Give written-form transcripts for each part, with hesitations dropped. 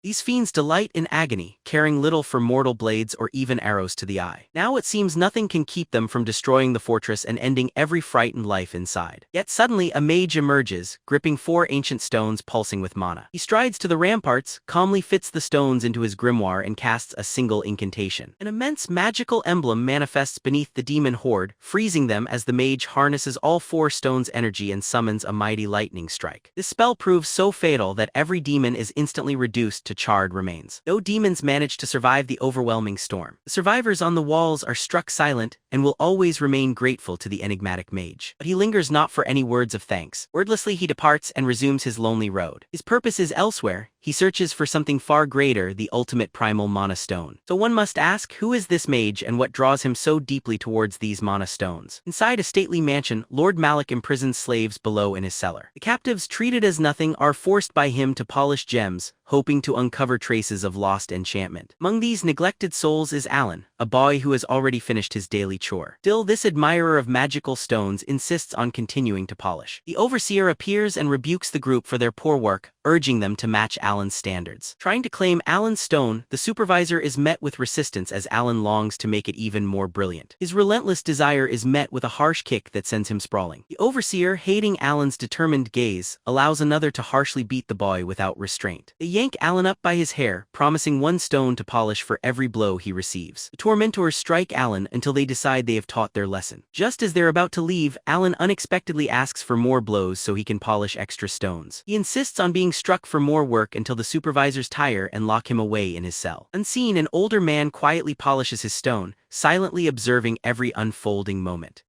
These fiends delight in agony, caring little for mortal blades or even arrows to the eye. Now it seems nothing can keep them from destroying the fortress and ending every frightened life inside. Yet suddenly a mage emerges, gripping 4 ancient stones pulsing with mana. He strides to the ramparts, calmly fits the stones into his grimoire and casts a single incantation. An immense magical emblem manifests beneath the demon horde, freezing them as the mage harnesses all 4 stones' energy and summons a mighty lightning strike. This spell proves so fatal that every demon is instantly reduced to charred remains. No demons manage to survive the overwhelming storm. The survivors on the walls are struck silent and will always remain grateful to the enigmatic mage. But he lingers not for any words of thanks. Wordlessly he departs and resumes his lonely road. His purpose is elsewhere. He searches for something far greater, the ultimate primal mana stone. So one must ask, who is this mage and what draws him so deeply towards these mana stones? Inside a stately mansion, Lord Malik imprisons slaves below in his cellar. The captives, treated as nothing, are forced by him to polish gems, hoping to uncover traces of lost enchantment. Among these neglected souls is Alan, a boy who has already finished his daily chore. Still, this admirer of magical stones insists on continuing to polish. The overseer appears and rebukes the group for their poor work, urging them to match Alan's standards. Trying to claim Alan's stone, the supervisor is met with resistance as Alan longs to make it even more brilliant. His relentless desire is met with a harsh kick that sends him sprawling. The overseer, hating Alan's determined gaze, allows another to harshly beat the boy without restraint. They yank Alan up by his hair, promising 1 stone to polish for every blow he receives. The tormentors strike Alan until they decide they have taught their lesson. Just as they're about to leave, Alan unexpectedly asks for more blows so he can polish extra stones. He insists on being struck for more work until the supervisors tire and lock him away in his cell. Unseen, an older man quietly polishes his stone, silently observing every unfolding moment.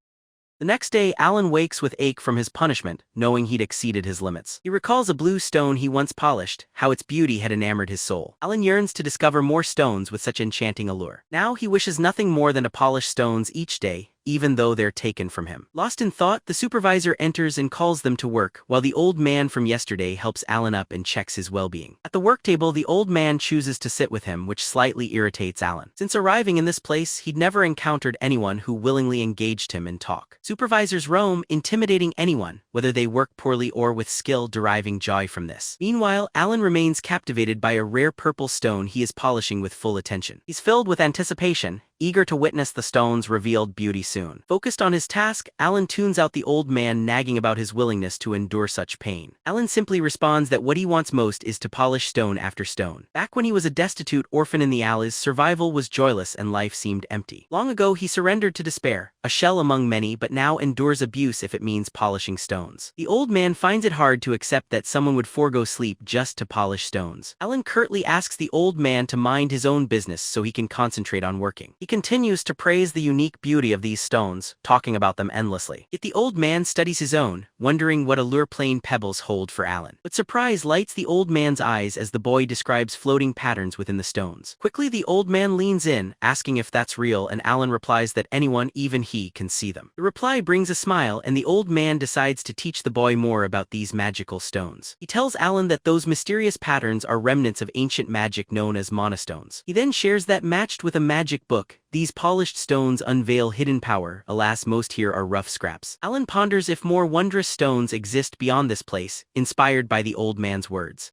The next day, Alan wakes with ache from his punishment, knowing he'd exceeded his limits. He recalls a blue stone he once polished, how its beauty had enamored his soul. Alan yearns to discover more stones with such enchanting allure. Now he wishes nothing more than to polish stones each day, even though they're taken from him. Lost in thought, the supervisor enters and calls them to work, while the old man from yesterday helps Alan up and checks his well-being. At the work table, the old man chooses to sit with him, which slightly irritates Alan. Since arriving in this place, he'd never encountered anyone who willingly engaged him in talk. Supervisors roam, intimidating anyone, whether they work poorly or with skill, deriving joy from this. Meanwhile, Alan remains captivated by a rare purple stone he is polishing with full attention. He's filled with anticipation, eager to witness the stone's revealed beauty soon. Focused on his task, Alan tunes out the old man nagging about his willingness to endure such pain. Alan simply responds that what he wants most is to polish stone after stone. Back when he was a destitute orphan in the alleys, survival was joyless and life seemed empty. Long ago he surrendered to despair, a shell among many, but now endures abuse if it means polishing stones. The old man finds it hard to accept that someone would forego sleep just to polish stones. Alan curtly asks the old man to mind his own business so he can concentrate on working. He continues to praise the unique beauty of these stones, talking about them endlessly. Yet the old man studies his own, wondering what allure plain pebbles hold for Alan. But surprise lights the old man's eyes as the boy describes floating patterns within the stones. Quickly the old man leans in, asking if that's real, and Alan replies that anyone, even he, can see them. The reply brings a smile, and the old man decides to teach the boy more about these magical stones. He tells Alan that those mysterious patterns are remnants of ancient magic known as monastones. He then shares that matched with a magic book, these polished stones unveil hidden power. Alas, most here are rough scraps. Alan ponders if more wondrous stones exist beyond this place, inspired by the old man's words.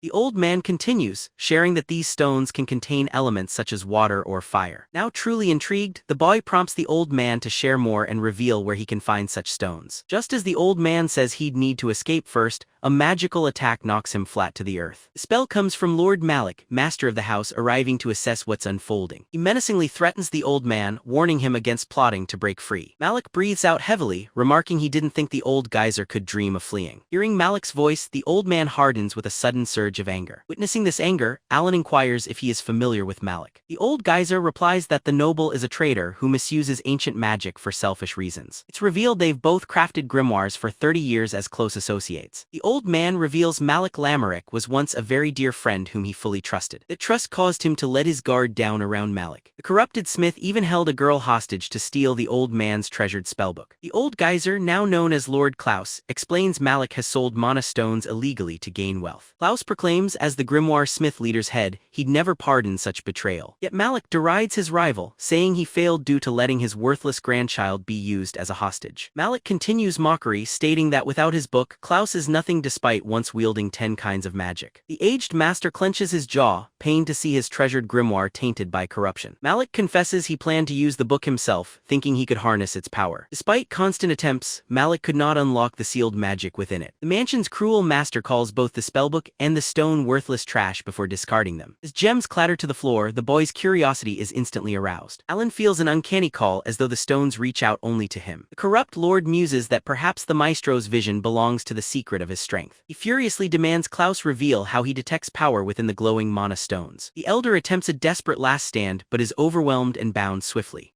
The old man continues, sharing that these stones can contain elements such as water or fire. Now truly intrigued, the boy prompts the old man to share more and reveal where he can find such stones. Just as the old man says he'd need to escape first, a magical attack knocks him flat to the earth. The spell comes from Lord Malik, master of the house, arriving to assess what's unfolding. He menacingly threatens the old man, warning him against plotting to break free. Malik breathes out heavily, remarking he didn't think the old geyser could dream of fleeing. Hearing Malik's voice, the old man hardens with a sudden surge of anger. Witnessing this anger, Alan inquires if he is familiar with Malik. The old geyser replies that the noble is a traitor who misuses ancient magic for selfish reasons. It's revealed they've both crafted grimoires for 30 years as close associates. The old man reveals Malik Lamarick was once a very dear friend whom he fully trusted. That trust caused him to let his guard down around Malik. The corrupted smith even held a girl hostage to steal the old man's treasured spellbook. The old geyser, now known as Lord Claus, explains Malik has sold mana stones illegally to gain wealth. Claus proclaims as the grimoire smith leader's head, he'd never pardon such betrayal. Yet Malik derides his rival, saying he failed due to letting his worthless grandchild be used as a hostage. Malik continues mockery, stating that without his book, Klaus is nothing despite once wielding 10 kinds of magic. The aged master clenches his jaw, pained to see his treasured grimoire tainted by corruption. Malik confesses he planned to use the book himself, thinking he could harness its power. Despite constant attempts, Malik could not unlock the sealed magic within it. The mansion's cruel master calls both the spellbook and the stone worthless trash before discarding them. As gems clatter to the floor, the boy's curiosity is instantly aroused. Alan feels an uncanny call as though the stones reach out only to him. The corrupt lord muses that perhaps the maestro's vision belongs to the secret of his strength. He furiously demands Klaus reveal how he detects power within the glowing mana stones. The elder attempts a desperate last stand but is overwhelmed and bound swiftly.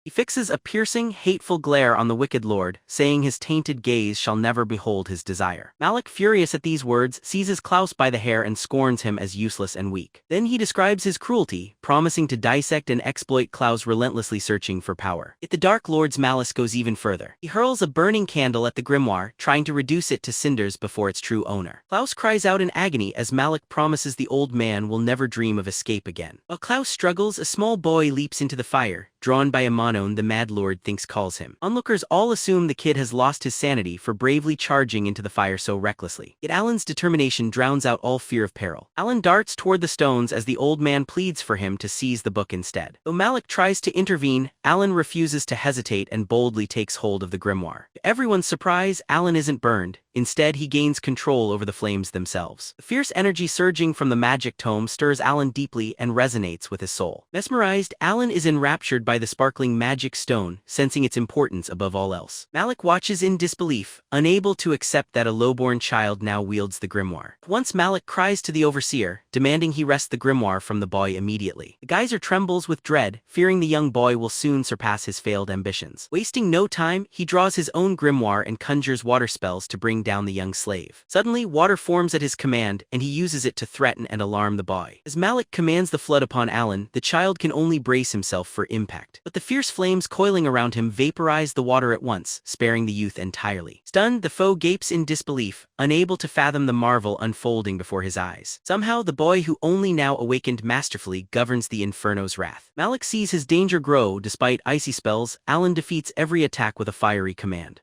He fixes a piercing, hateful glare on the wicked lord, saying his tainted gaze shall never behold his desire. Malik, furious at these words, seizes Klaus by the hair and scorns him as useless and weak. Then he describes his cruelty, promising to dissect and exploit Klaus, relentlessly searching for power. Yet the Dark Lord's malice goes even further. He hurls a burning candle at the grimoire, trying to reduce it to cinders before its true owner. Klaus cries out in agony as Malik promises the old man will never dream of escape again. While Klaus struggles, a small boy leaps into the fire, drawn by a mono the Mad Lord thinks calls him. Onlookers all assume the kid has lost his sanity for bravely charging into the fire so recklessly. Yet Alan's determination drowns out all fear of peril. Alan darts toward the stones as the old man pleads for him to seize the book instead. Though Malik tries to intervene, Alan refuses to hesitate and boldly takes hold of the grimoire. To everyone's surprise, Alan isn't burned. Instead, he gains control over the flames themselves. The fierce energy surging from the magic tome stirs Alan deeply and resonates with his soul. Mesmerized, Alan is enraptured by the sparkling magic stone, sensing its importance above all else. Malik watches in disbelief, unable to accept that a lowborn child now wields the grimoire. Once Malik cries to the overseer, demanding he wrest the grimoire from the boy immediately. The geyser trembles with dread, fearing the young boy will soon surpass his failed ambitions. Wasting no time, he draws his own grimoire and conjures water spells to bring down the young slave. Suddenly, water forms at his command, and he uses it to threaten and alarm the boy. As Malik commands the flood upon Alan, the child can only brace himself for impact. But the fierce flames coiling around him vaporize the water at once, sparing the youth entirely. Stunned, the foe gapes in disbelief, unable to fathom the marvel unfolding before his eyes. Somehow, the boy who only now awakened masterfully governs the Inferno's wrath. Malik sees his danger grow. Despite icy spells, Alan defeats every attack with a fiery command.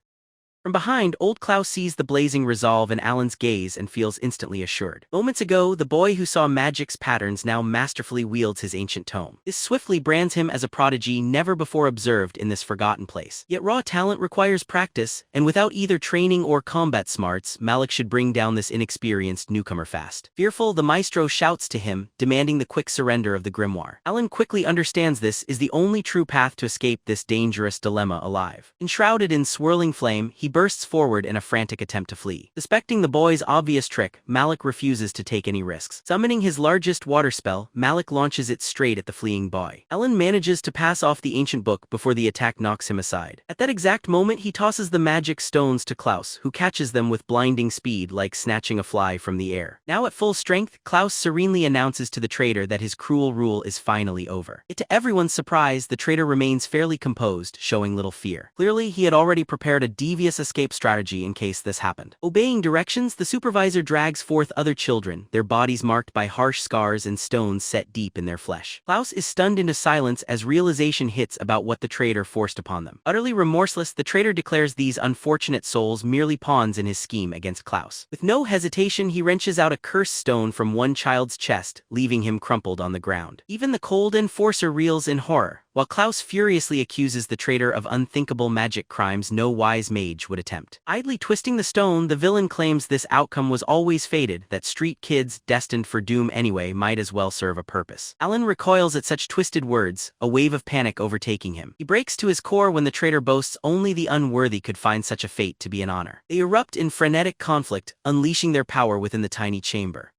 From behind, old Klaus sees the blazing resolve in Alan's gaze and feels instantly assured. Moments ago, the boy who saw magic's patterns now masterfully wields his ancient tome. This swiftly brands him as a prodigy never before observed in this forgotten place. Yet raw talent requires practice, and without either training or combat smarts, Malik should bring down this inexperienced newcomer fast. Fearful, the maestro shouts to him, demanding the quick surrender of the grimoire. Alan quickly understands this is the only true path to escape this dangerous dilemma alive. Enshrouded in swirling flame, he bursts forward in a frantic attempt to flee. Suspecting the boy's obvious trick, Malik refuses to take any risks. Summoning his largest water spell, Malik launches it straight at the fleeing boy. Alan manages to pass off the ancient book before the attack knocks him aside. At that exact moment, he tosses the magic stones to Klaus, who catches them with blinding speed like snatching a fly from the air. Now at full strength, Klaus serenely announces to the traitor that his cruel rule is finally over. Yet to everyone's surprise, the traitor remains fairly composed, showing little fear. Clearly, he had already prepared a devious escape strategy in case this happened. Obeying directions, the supervisor drags forth other children, their bodies marked by harsh scars and stones set deep in their flesh. Klaus is stunned into silence as realization hits about what the traitor forced upon them. Utterly remorseless, the traitor declares these unfortunate souls merely pawns in his scheme against Klaus. With no hesitation, he wrenches out a cursed stone from one child's chest, leaving him crumpled on the ground. Even the cold enforcer reels in horror. While Klaus furiously accuses the traitor of unthinkable magic crimes no wise mage would attempt. Idly twisting the stone, the villain claims this outcome was always fated, that street kids, destined for doom anyway, might as well serve a purpose. Alan recoils at such twisted words, a wave of panic overtaking him. He breaks to his core when the traitor boasts only the unworthy could find such a fate to be an honor. They erupt in frenetic conflict, unleashing their power within the tiny chamber.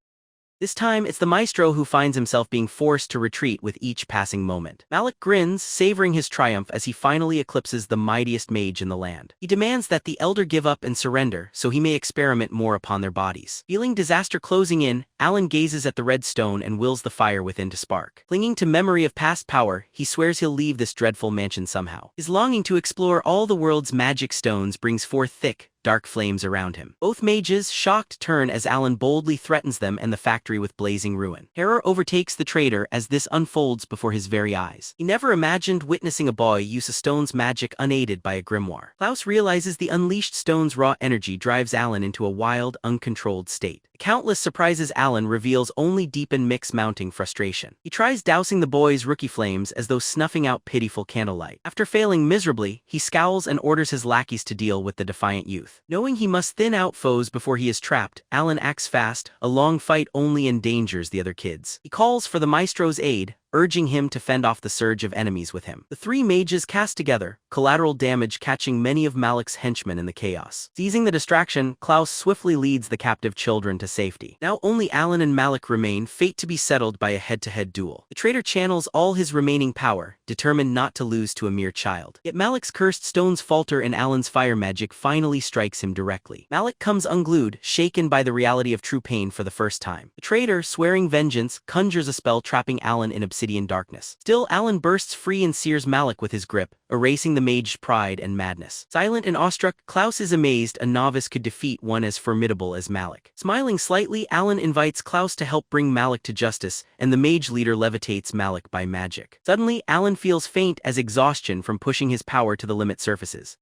This time, it's the maestro who finds himself being forced to retreat with each passing moment. Malik grins, savoring his triumph as he finally eclipses the mightiest mage in the land. He demands that the elder give up and surrender so he may experiment more upon their bodies. Feeling disaster closing in, Alan gazes at the red stone and wills the fire within to spark. Clinging to memory of past power, he swears he'll leave this dreadful mansion somehow. His longing to explore all the world's magic stones brings forth thick, dark flames around him. Both mages, shocked, turn as Alan boldly threatens them and the factory with blazing ruin. Terror overtakes the traitor as this unfolds before his very eyes. He never imagined witnessing a boy use a stone's magic unaided by a grimoire. Klaus realizes the unleashed stone's raw energy drives Alan into a wild, uncontrolled state. The countless surprises Alan reveals only deepen Mick's mounting frustration. He tries dousing the boy's rookie flames as though snuffing out pitiful candlelight. After failing miserably, he scowls and orders his lackeys to deal with the defiant youth. Knowing he must thin out foes before he is trapped, Alan acts fast. A long fight only endangers the other kids. He calls for the maestro's aid, urging him to fend off the surge of enemies with him. The three mages cast together, collateral damage catching many of Malik's henchmen in the chaos. Seizing the distraction, Klaus swiftly leads the captive children to safety. Now only Alan and Malik remain, fate to be settled by a head-to-head duel. The traitor channels all his remaining power, determined not to lose to a mere child. Yet Malik's cursed stones falter and Alan's fire magic finally strikes him directly. Malik comes unglued, shaken by the reality of true pain for the first time. The traitor, swearing vengeance, conjures a spell trapping Alan in obsidian darkness. Still, Alan bursts free and sears Malik with his grip, erasing the mage's pride and madness. Silent and awestruck, Klaus is amazed a novice could defeat one as formidable as Malik. Smiling slightly, Alan invites Klaus to help bring Malik to justice, and the mage leader levitates Malik by magic. Suddenly, Alan feels faint as exhaustion from pushing his power to the limit surfaces.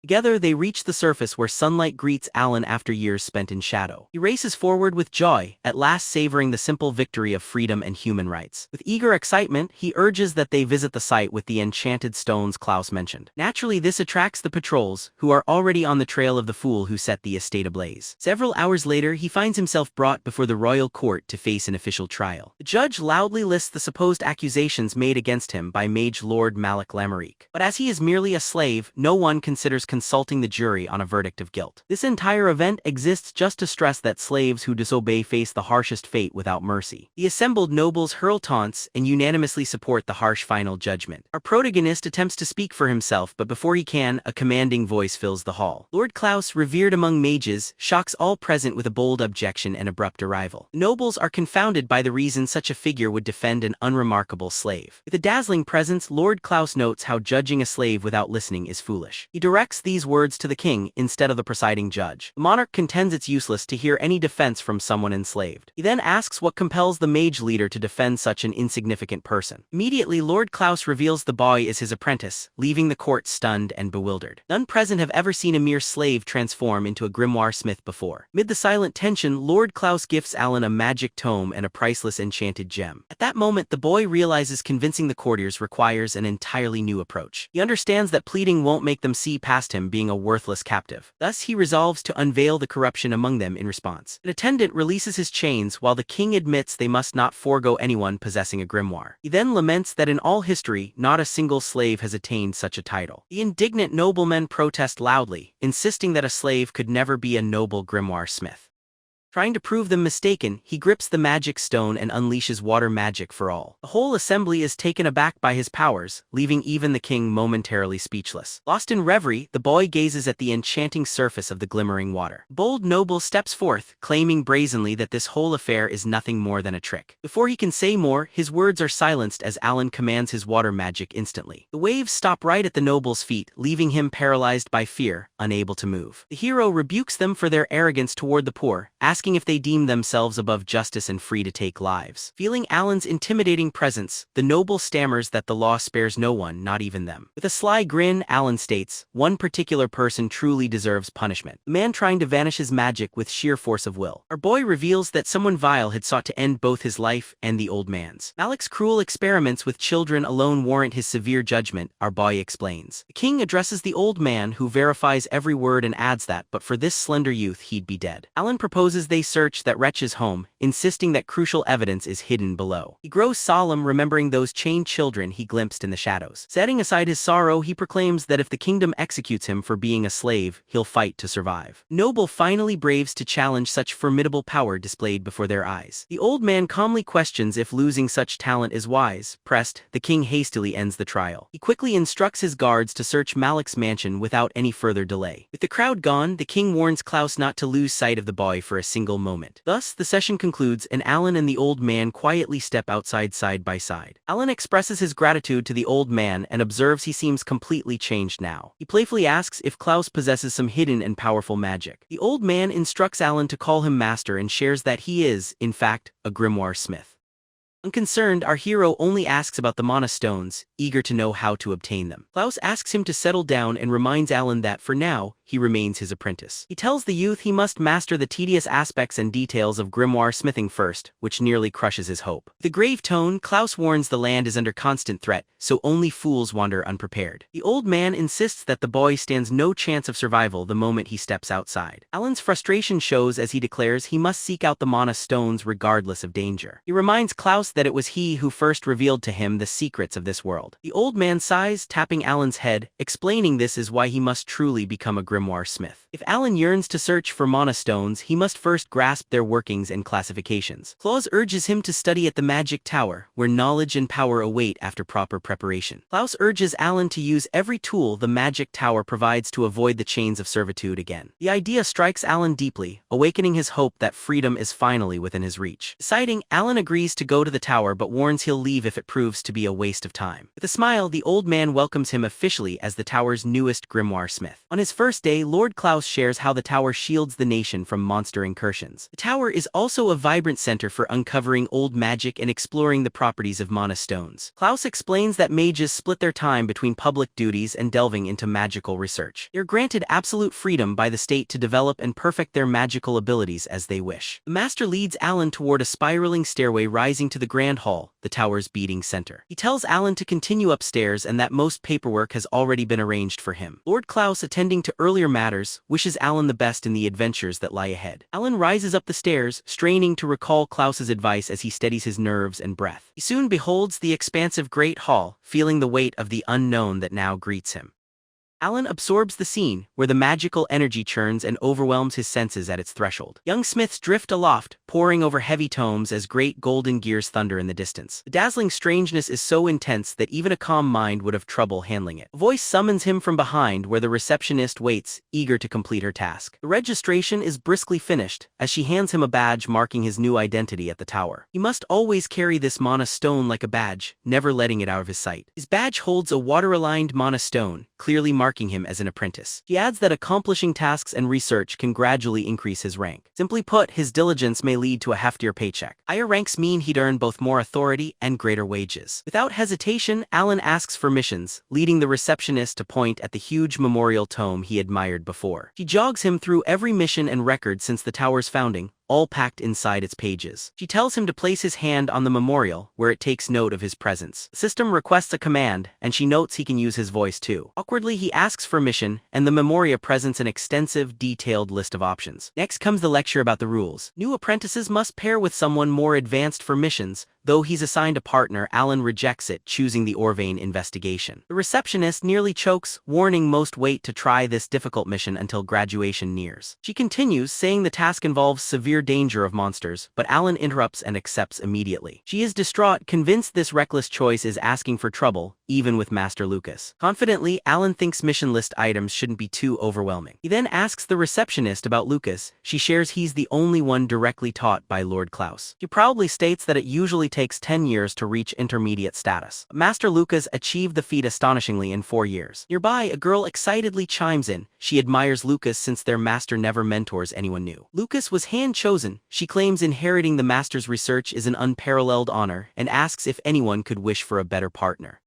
Together, they reach the surface where sunlight greets Alan after years spent in shadow. He races forward with joy, at last savoring the simple victory of freedom and human rights. With eager excitement, he urges that they visit the site with the enchanted stones Klaus mentioned. Naturally, this attracts the patrols, who are already on the trail of the fool who set the estate ablaze. Several hours later, he finds himself brought before the royal court to face an official trial. The judge loudly lists the supposed accusations made against him by Mage Lord Malik. But as he is merely a slave, no one considers consulting the jury on a verdict of guilt. This entire event exists just to stress that slaves who disobey face the harshest fate without mercy. The assembled nobles hurl taunts and unanimously support the harsh final judgment. Our protagonist attempts to speak for himself, but before he can, a commanding voice fills the hall. Lord Klaus, revered among mages, shocks all present with a bold objection and abrupt arrival. The nobles are confounded by the reason such a figure would defend an unremarkable slave. With a dazzling presence, Lord Klaus notes how judging a slave without listening is foolish. He directs these words to the king instead of the presiding judge. The monarch contends it's useless to hear any defense from someone enslaved. He then asks what compels the mage leader to defend such an insignificant person. Immediately, Lord Klaus reveals the boy is his apprentice, leaving the court stunned and bewildered. None present have ever seen a mere slave transform into a grimoire smith before. Mid the silent tension, Lord Klaus gifts Alan a magic tome and a priceless enchanted gem. At that moment, the boy realizes convincing the courtiers requires an entirely new approach. He understands that pleading won't make them see past him being a worthless captive. Thus, he resolves to unveil the corruption among them in response. An attendant releases his chains while the king admits they must not forego anyone possessing a grimoire. He then laments that in all history, not a single slave has attained such a title. The indignant noblemen protest loudly, insisting that a slave could never be a noble grimoire smith. Trying to prove them mistaken, he grips the magic stone and unleashes water magic for all. The whole assembly is taken aback by his powers, leaving even the king momentarily speechless. Lost in reverie, the boy gazes at the enchanting surface of the glimmering water. The bold noble steps forth, claiming brazenly that this whole affair is nothing more than a trick. Before he can say more, his words are silenced as Alan commands his water magic instantly. The waves stop right at the noble's feet, leaving him paralyzed by fear, unable to move. The hero rebukes them for their arrogance toward the poor, asking if they deem themselves above justice and free to take lives. Feeling Alan's intimidating presence, the noble stammers that the law spares no one, not even them. With a sly grin, Alan states, one particular person truly deserves punishment. The man trying to vanish his magic with sheer force of will. Our boy reveals that someone vile had sought to end both his life and the old man's. Malik's cruel experiments with children alone warrant his severe judgment, our boy explains. The king addresses the old man, who verifies every word and adds that, but for this slender youth he'd be dead. Alan proposes they search that wretch's home, insisting that crucial evidence is hidden below. He grows solemn, remembering those chained children he glimpsed in the shadows. Setting aside his sorrow, he proclaims that if the kingdom executes him for being a slave, he'll fight to survive. Noble finally braves to challenge such formidable power displayed before their eyes. The old man calmly questions if losing such talent is wise. Pressed, the king hastily ends the trial. He quickly instructs his guards to search Malik's mansion without any further delay. With the crowd gone, the king warns Klaus not to lose sight of the boy for a single single moment. Thus, the session concludes and Alan and the old man quietly step outside side by side. Alan expresses his gratitude to the old man and observes he seems completely changed now. He playfully asks if Klaus possesses some hidden and powerful magic. The old man instructs Alan to call him master and shares that he is, in fact, a grimoire smith. Unconcerned, our hero only asks about the mana stones, eager to know how to obtain them. Klaus asks him to settle down and reminds Alan that, for now, he remains his apprentice. He tells the youth he must master the tedious aspects and details of grimoire smithing first, which nearly crushes his hope. With a grave tone, Klaus warns the land is under constant threat, so only fools wander unprepared. The old man insists that the boy stands no chance of survival the moment he steps outside. Alan's frustration shows as he declares he must seek out the mana stones regardless of danger. He reminds Klaus that it was he who first revealed to him the secrets of this world. The old man sighs, tapping Alan's head, explaining this is why he must truly become a grimoire smith. If Alan yearns to search for mana stones, he must first grasp their workings and classifications. Klaus urges him to study at the magic tower, where knowledge and power await after proper preparation. Klaus urges Alan to use every tool the magic tower provides to avoid the chains of servitude again. The idea strikes Alan deeply, awakening his hope that freedom is finally within his reach. Deciding, Alan agrees to go to the tower but warns he'll leave if it proves to be a waste of time. With a smile, the old man welcomes him officially as the tower's newest grimoire smith. On his first day, Lord Klaus shares how the tower shields the nation from monster incursions. The tower is also a vibrant center for uncovering old magic and exploring the properties of mana stones. Klaus explains that mages split their time between public duties and delving into magical research. They're granted absolute freedom by the state to develop and perfect their magical abilities as they wish. The master leads Alan toward a spiraling stairway rising to the grand hall, the tower's beating center. He tells Alan to continue upstairs and that most paperwork has already been arranged for him. Lord Klaus, attending to earlier matters, wishes Alan the best in the adventures that lie ahead. Alan rises up the stairs, straining to recall Klaus's advice as he steadies his nerves and breath. He soon beholds the expansive great hall, feeling the weight of the unknown that now greets him. Alan absorbs the scene, where the magical energy churns and overwhelms his senses at its threshold. Young smiths drift aloft, poring over heavy tomes as great golden gears thunder in the distance. The dazzling strangeness is so intense that even a calm mind would have trouble handling it. A voice summons him from behind where the receptionist waits, eager to complete her task. The registration is briskly finished, as she hands him a badge marking his new identity at the tower. He must always carry this mana stone like a badge, never letting it out of his sight. His badge holds a water-aligned mana stone, clearly marking him as an apprentice. He adds that accomplishing tasks and research can gradually increase his rank. Simply put, his diligence may lead to a heftier paycheck. Higher ranks mean he'd earn both more authority and greater wages. Without hesitation, Alan asks for missions, leading the receptionist to point at the huge memorial tome he admired before. She jogs him through every mission and record since the tower's founding, all packed inside its pages. She tells him to place his hand on the memorial, where it takes note of his presence. The system requests a command, and she notes he can use his voice too. Awkwardly, he asks for mission, and the memoria presents an extensive, detailed list of options. Next comes the lecture about the rules. New apprentices must pair with someone more advanced for missions. Though he's assigned a partner, Alan rejects it, choosing the Orvane investigation. The receptionist nearly chokes, warning most wait to try this difficult mission until graduation nears. She continues, saying the task involves severe danger of monsters, but Alan interrupts and accepts immediately. She is distraught, convinced this reckless choice is asking for trouble, even with Master Lucas. Confidently, Alan thinks mission list items shouldn't be too overwhelming. He then asks the receptionist about Lucas. She shares he's the only one directly taught by Lord Klaus. She proudly states that it usually takes 10 years to reach intermediate status. Master Lucas achieved the feat astonishingly in 4 years. Nearby, a girl excitedly chimes in. She admires Lucas since their master never mentors anyone new. Lucas was hand-chosen. She claims inheriting the master's research is an unparalleled honor and asks if anyone could wish for a better partner.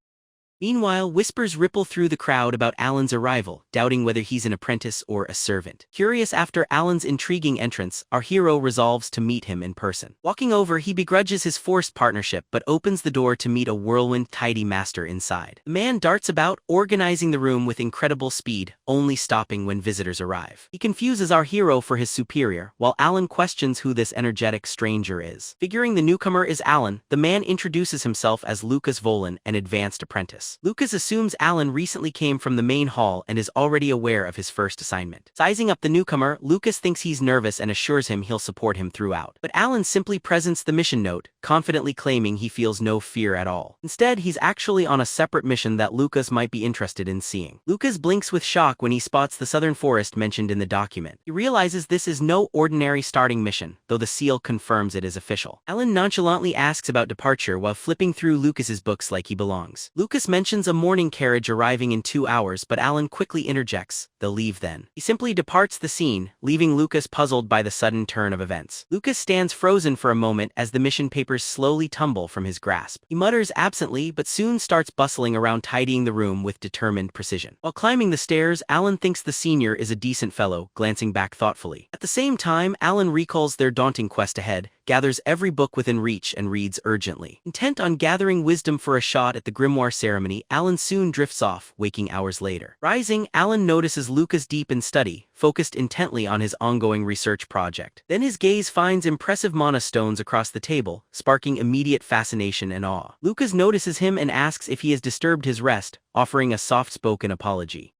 Meanwhile, whispers ripple through the crowd about Alan's arrival, doubting whether he's an apprentice or a servant. Curious after Alan's intriguing entrance, our hero resolves to meet him in person. Walking over, he begrudges his forced partnership but opens the door to meet a whirlwind, tidy master inside. The man darts about, organizing the room with incredible speed, only stopping when visitors arrive. He confuses our hero for his superior, while Alan questions who this energetic stranger is. Figuring the newcomer is Alan, the man introduces himself as Lucas Volan, an advanced apprentice. house. Lucas assumes Alan recently came from the main hall and is already aware of his first assignment. Sizing up the newcomer, Lucas thinks he's nervous and assures him he'll support him throughout. But Alan simply presents the mission note, confidently claiming he feels no fear at all. Instead, he's actually on a separate mission that Lucas might be interested in seeing. Lucas blinks with shock when he spots the southern forest mentioned in the document. He realizes this is no ordinary starting mission, though the seal confirms it is official. Alan nonchalantly asks about departure while flipping through Lucas's books like he belongs. Lucas mentions a morning carriage arriving in 2 hours, but Alan quickly interjects, "They'll leave then." He simply departs the scene, leaving Lucas puzzled by the sudden turn of events. Lucas stands frozen for a moment as the mission papers slowly tumble from his grasp. He mutters absently but soon starts bustling around tidying the room with determined precision. While climbing the stairs, Alan thinks the senior is a decent fellow, glancing back thoughtfully. At the same time, Alan recalls their daunting quest ahead, gathers every book within reach and reads urgently. Intent on gathering wisdom for a shot at the grimoire ceremony, Alan soon drifts off, waking hours later. Rising, Alan notices Lucas deep in study, focused intently on his ongoing research project. Then his gaze finds impressive mana stones across the table, sparking immediate fascination and awe. Lucas notices him and asks if he has disturbed his rest, offering a soft-spoken apology.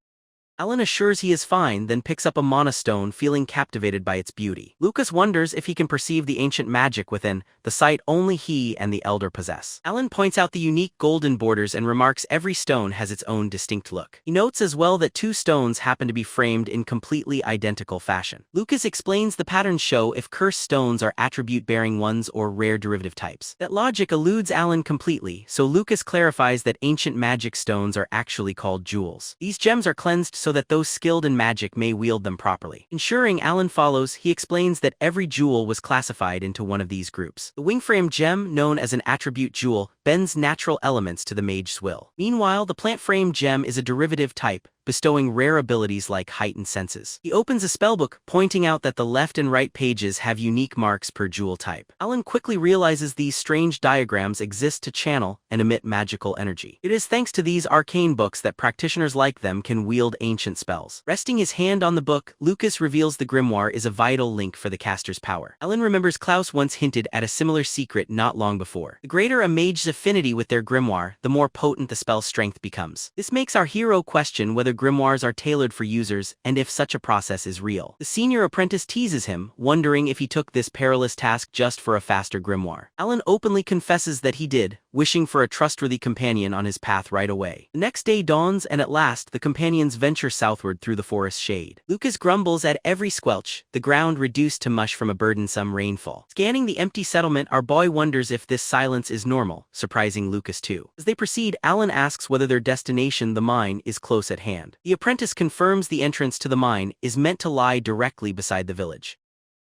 Alan assures he is fine, then picks up a mana stone, feeling captivated by its beauty. Lucas wonders if he can perceive the ancient magic within, the sight only he and the elder possess. Alan points out the unique golden borders and remarks every stone has its own distinct look. He notes as well that 2 stones happen to be framed in completely identical fashion. Lucas explains the patterns show if cursed stones are attribute-bearing ones or rare derivative types. That logic eludes Alan completely, so Lucas clarifies that ancient magic stones are actually called jewels. These gems are cleansed so that those skilled in magic may wield them properly. Ensuring Alan follows, he explains that every jewel was classified into one of these groups. The wingframe gem, known as an attribute jewel, bends natural elements to the mage's will. Meanwhile, the plant frame gem is a derivative type, bestowing rare abilities like heightened senses. He opens a spellbook, pointing out that the left and right pages have unique marks per jewel type. Alan quickly realizes these strange diagrams exist to channel and emit magical energy. It is thanks to these arcane books that practitioners like them can wield ancient spells. Resting his hand on the book, Lucas reveals the grimoire is a vital link for the caster's power. Alan remembers Klaus once hinted at a similar secret not long before. The greater a mage's affinity with their grimoire, the more potent the spell's strength becomes. This makes our hero question whether grimoires are tailored for users and if such a process is real. The senior apprentice teases him, wondering if he took this perilous task just for a faster grimoire. Alan openly confesses that he did, wishing for a trustworthy companion on his path right away. The next day dawns and at last the companions venture southward through the forest shade. Lucas grumbles at every squelch, the ground reduced to mush from a burdensome rainfall. Scanning the empty settlement, our boy wonders if this silence is normal, surprising Lucas too. As they proceed, Alan asks whether their destination, the mine, is close at hand. The apprentice confirms the entrance to the mine is meant to lie directly beside the village.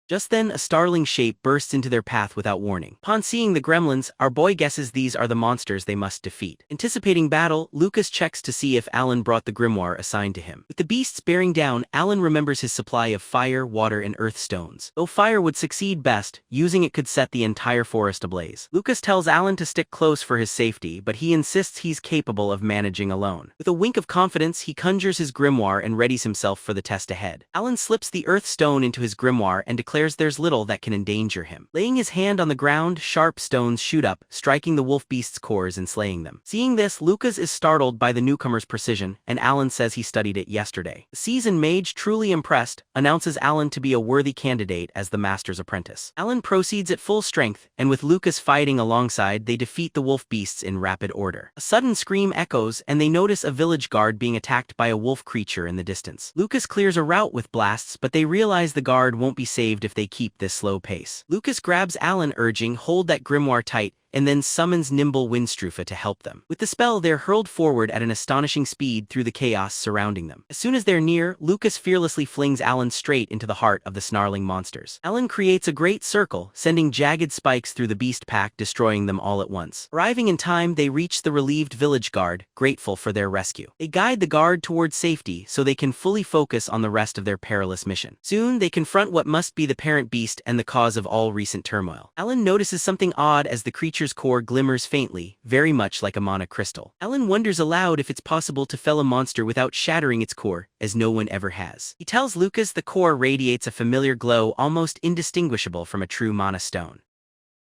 Just then, a startling shape bursts into their path without warning. Upon seeing the gremlins, our boy guesses these are the monsters they must defeat. Anticipating battle, Lucas checks to see if Alan brought the grimoire assigned to him. With the beasts bearing down, Alan remembers his supply of fire, water, and earth stones. Though fire would succeed best, using it could set the entire forest ablaze. Lucas tells Alan to stick close for his safety, but he insists he's capable of managing alone. With a wink of confidence, he conjures his grimoire and readies himself for the test ahead. Alan slips the earth stone into his grimoire and declares there's little that can endanger him. Laying his hand on the ground, sharp stones shoot up, striking the wolf beast's cores and slaying them. Seeing this, Lucas is startled by the newcomer's precision, and Alan says he studied it yesterday. The seasoned mage, truly impressed, announces Alan to be a worthy candidate as the master's apprentice. Alan proceeds at full strength, and with Lucas fighting alongside, they defeat the wolf beasts in rapid order. A sudden scream echoes, and they notice a village guard being attacked by a wolf creature in the distance. Lucas clears a route with blasts, but they realize the guard won't be saved if they keep this slow pace. Lucas grabs Alan, urging, "Hold that grimoire tight," and then summons nimble Windstrufa to help them. With the spell, they're hurled forward at an astonishing speed through the chaos surrounding them. As soon as they're near, Lucas fearlessly flings Alan straight into the heart of the snarling monsters. Alan creates a great circle, sending jagged spikes through the beast pack, destroying them all at once. Arriving in time, they reach the relieved village guard, grateful for their rescue. They guide the guard towards safety so they can fully focus on the rest of their perilous mission. Soon, they confront what must be the parent beast and the cause of all recent turmoil. Alan notices something odd as the creature's core glimmers faintly, very much like a mana crystal. Alan wonders aloud if it's possible to fell a monster without shattering its core, as no one ever has. He tells Lucas the core radiates a familiar glow almost indistinguishable from a true mana stone.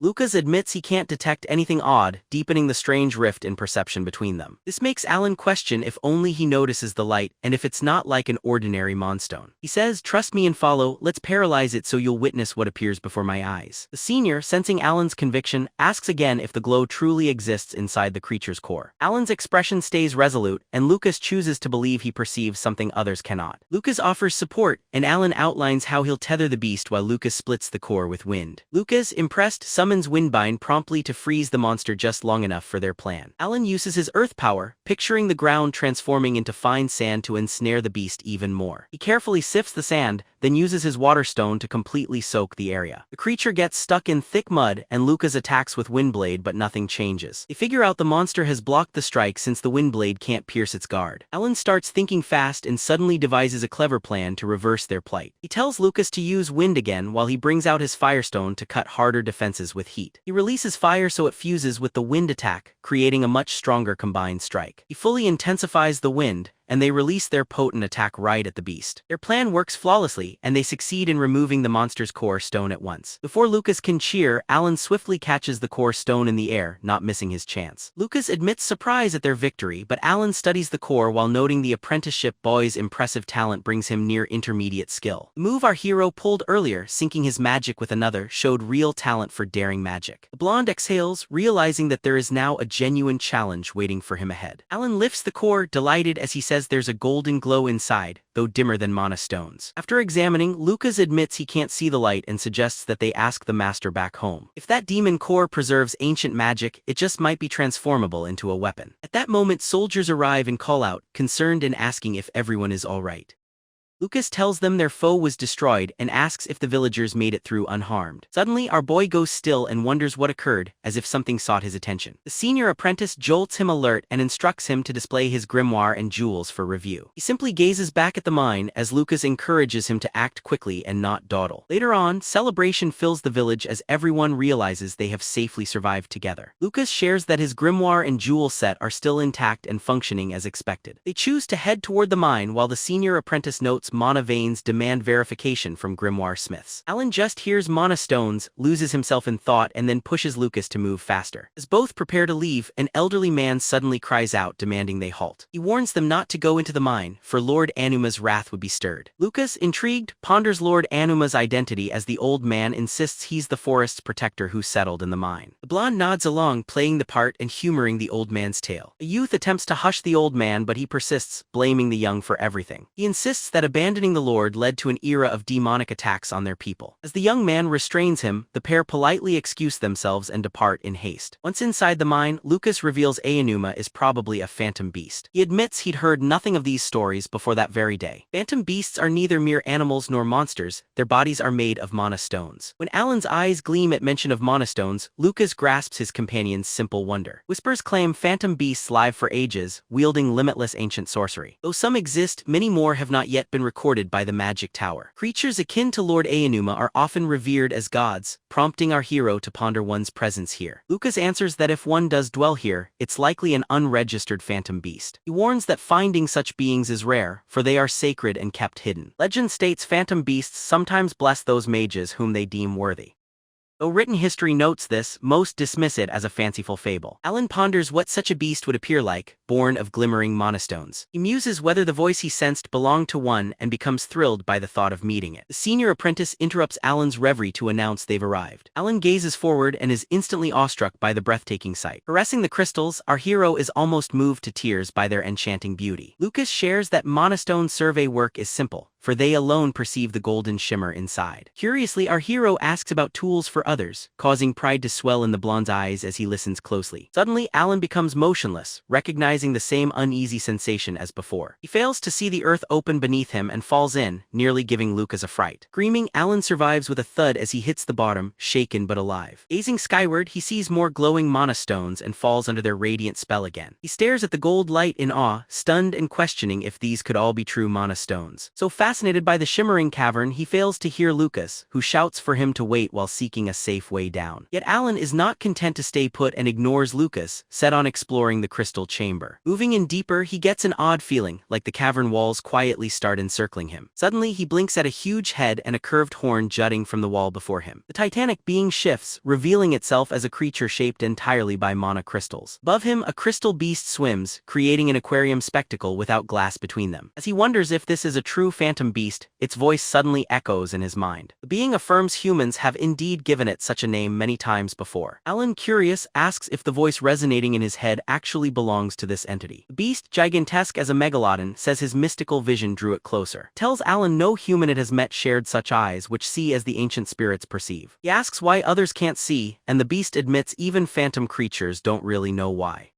Lucas admits he can't detect anything odd, deepening the strange rift in perception between them. This makes Alan question if only he notices the light and if it's not like an ordinary monstone. He says, "Trust me and follow, let's paralyze it so you'll witness what appears before my eyes." The senior, sensing Alan's conviction, asks again if the glow truly exists inside the creature's core. Alan's expression stays resolute, and Lucas chooses to believe he perceives something others cannot. Lucas offers support, and Alan outlines how he'll tether the beast while Lucas splits the core with wind. Lucas, impressed, summons Windbind promptly to freeze the monster just long enough for their plan. Alan uses his earth power, picturing the ground transforming into fine sand to ensnare the beast even more. He carefully sifts the sand, then uses his water stone to completely soak the area. The creature gets stuck in thick mud, and Lucas attacks with Windblade, but nothing changes. They figure out the monster has blocked the strike since the Windblade can't pierce its guard. Alan starts thinking fast and suddenly devises a clever plan to reverse their plight. He tells Lucas to use wind again while he brings out his firestone to cut harder defenses with heat. He releases fire so it fuses with the wind attack, creating a much stronger combined strike. He fully intensifies the wind, and they release their potent attack right at the beast. Their plan works flawlessly, and they succeed in removing the monster's core stone at once. Before Lucas can cheer, Alan swiftly catches the core stone in the air, not missing his chance. Lucas admits surprise at their victory, but Alan studies the core while noting the apprenticeship boy's impressive talent brings him near intermediate skill. The move our hero pulled earlier, syncing his magic with another, showed real talent for daring magic. The blonde exhales, realizing that there is now a genuine challenge waiting for him ahead. Alan lifts the core, delighted as he says there's a golden glow inside, though dimmer than mana stones. After examining, Lucas admits he can't see the light and suggests that they ask the master back home. If that demon core preserves ancient magic, it just might be transformable into a weapon. At that moment, soldiers arrive and call out, concerned and asking if everyone is alright. Lucas tells them their foe was destroyed and asks if the villagers made it through unharmed. Suddenly, our boy goes still and wonders what occurred, as if something sought his attention. The senior apprentice jolts him alert and instructs him to display his grimoire and jewels for review. He simply gazes back at the mine as Lucas encourages him to act quickly and not dawdle. Later on, celebration fills the village as everyone realizes they have safely survived together. Lucas shares that his grimoire and jewel set are still intact and functioning as expected. They choose to head toward the mine while the senior apprentice notes mana veins demand verification from grimoire smiths. Alan just hears mana stones, loses himself in thought, and then pushes Lucas to move faster. As both prepare to leave, an elderly man suddenly cries out, demanding they halt. He warns them not to go into the mine, for Lord Anuma's wrath would be stirred. Lucas, intrigued, ponders Lord Anuma's identity as the old man insists he's the forest's protector who settled in the mine. The blonde nods along, playing the part and humoring the old man's tale. A youth attempts to hush the old man, but he persists, blaming the young for everything. He insists that abandoning the Lord led to an era of demonic attacks on their people. As the young man restrains him, the pair politely excuse themselves and depart in haste. Once inside the mine, Lucas reveals Aonuma is probably a phantom beast. He admits he'd heard nothing of these stories before that very day. Phantom beasts are neither mere animals nor monsters, their bodies are made of mana stones. When Alan's eyes gleam at mention of mana stones, Lucas grasps his companion's simple wonder. Whispers claim phantom beasts live for ages, wielding limitless ancient sorcery. Though some exist, many more have not yet been recorded by the magic tower. Creatures akin to Lord Aonuma are often revered as gods, prompting our hero to ponder one's presence here. Lucas answers that if one does dwell here, it's likely an unregistered phantom beast. He warns that finding such beings is rare, for they are sacred and kept hidden. Legend states phantom beasts sometimes bless those mages whom they deem worthy. Though written history notes this, most dismiss it as a fanciful fable. Alan ponders what such a beast would appear like, born of glimmering monastones. He muses whether the voice he sensed belonged to one and becomes thrilled by the thought of meeting it. The senior apprentice interrupts Alan's reverie to announce they've arrived. Alan gazes forward and is instantly awestruck by the breathtaking sight. Caressing the crystals, our hero is almost moved to tears by their enchanting beauty. Lucas shares that monostone survey work is simple, for they alone perceive the golden shimmer inside. Curiously, our hero asks about tools for others, causing pride to swell in the blonde's eyes as he listens closely. Suddenly, Alan becomes motionless, recognizing the same uneasy sensation as before. He fails to see the earth open beneath him and falls in, nearly giving Lucas a fright. Screaming, Alan survives with a thud as he hits the bottom, shaken but alive. Gazing skyward, he sees more glowing mana stones and falls under their radiant spell again. He stares at the gold light in awe, stunned and questioning if these could all be true mana stones. So fast Fascinated by the shimmering cavern, he fails to hear Lucas, who shouts for him to wait while seeking a safe way down. Yet Alan is not content to stay put and ignores Lucas, set on exploring the crystal chamber. Moving in deeper, he gets an odd feeling, like the cavern walls quietly start encircling him. Suddenly, he blinks at a huge head and a curved horn jutting from the wall before him. The titanic being shifts, revealing itself as a creature shaped entirely by mana crystals. Above him, a crystal beast swims, creating an aquarium spectacle without glass between them. As he wonders if this is a true phantom beast, its voice suddenly echoes in his mind. The being affirms humans have indeed given it such a name many times before. Alan, curious, asks if the voice resonating in his head actually belongs to this entity. The beast, gigantesque as a megalodon, says his mystical vision drew it closer. Tells Alan no human it has met shared such eyes which see as the ancient spirits perceive. He asks why others can't see, and the beast admits even phantom creatures don't really know why.